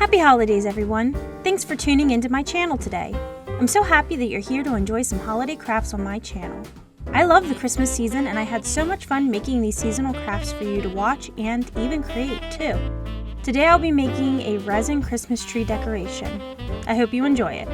Happy holidays, everyone! Thanks for tuning into my channel today. I'm so happy that you're here to enjoy some holiday crafts on my channel. I love the Christmas season and I had so much fun making these seasonal crafts for you to watch and even create too. Today I'll be making a resin Christmas tree decoration. I hope you enjoy it.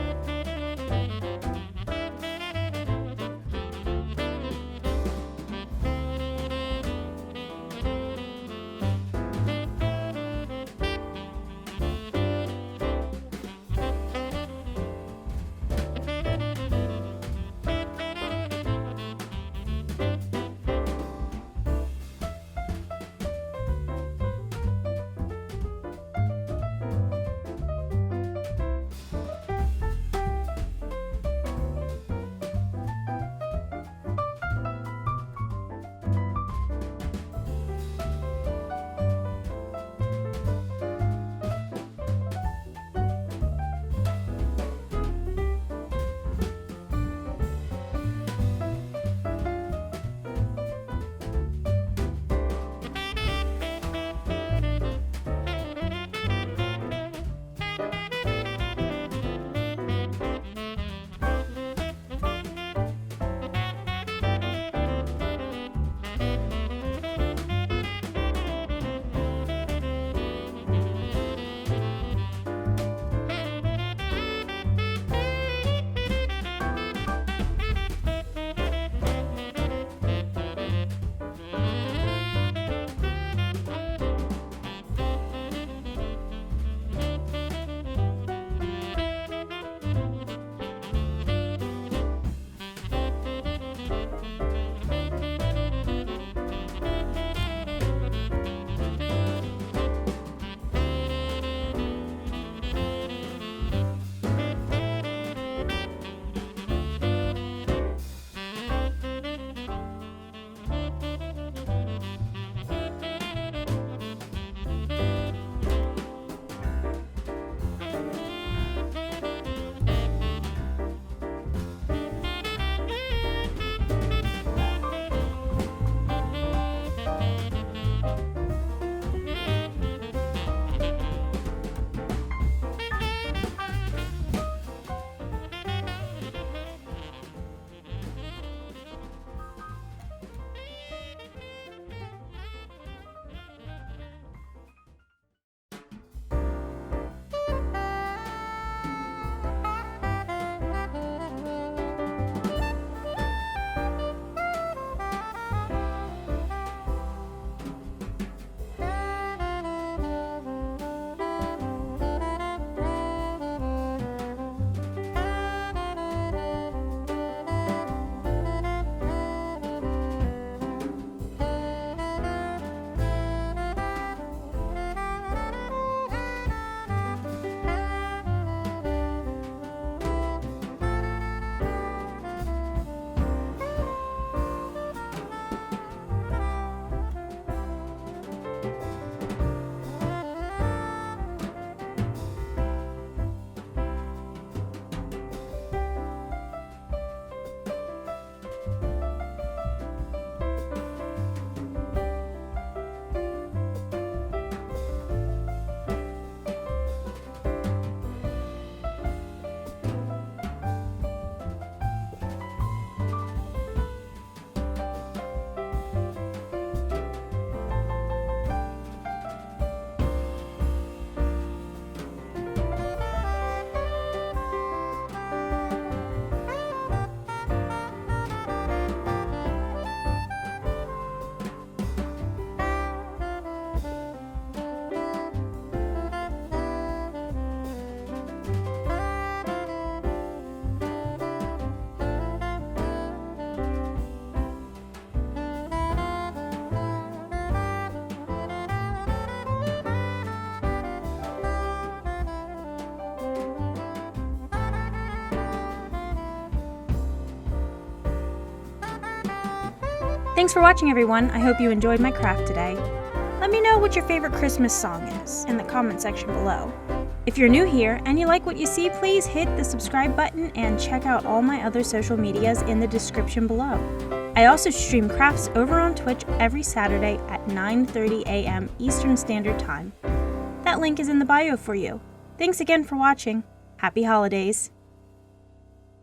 Thanks for watching, everyone. I hope you enjoyed my craft today. Let me know what your favorite Christmas song is in the comment section below. If you're new here and you like what you see, please hit the subscribe button and check out all my other social medias in the description below. I also stream crafts over on Twitch every Saturday at 9:30 a.m. Eastern Standard Time. That link is in the bio for you. Thanks again for watching. Happy holidays!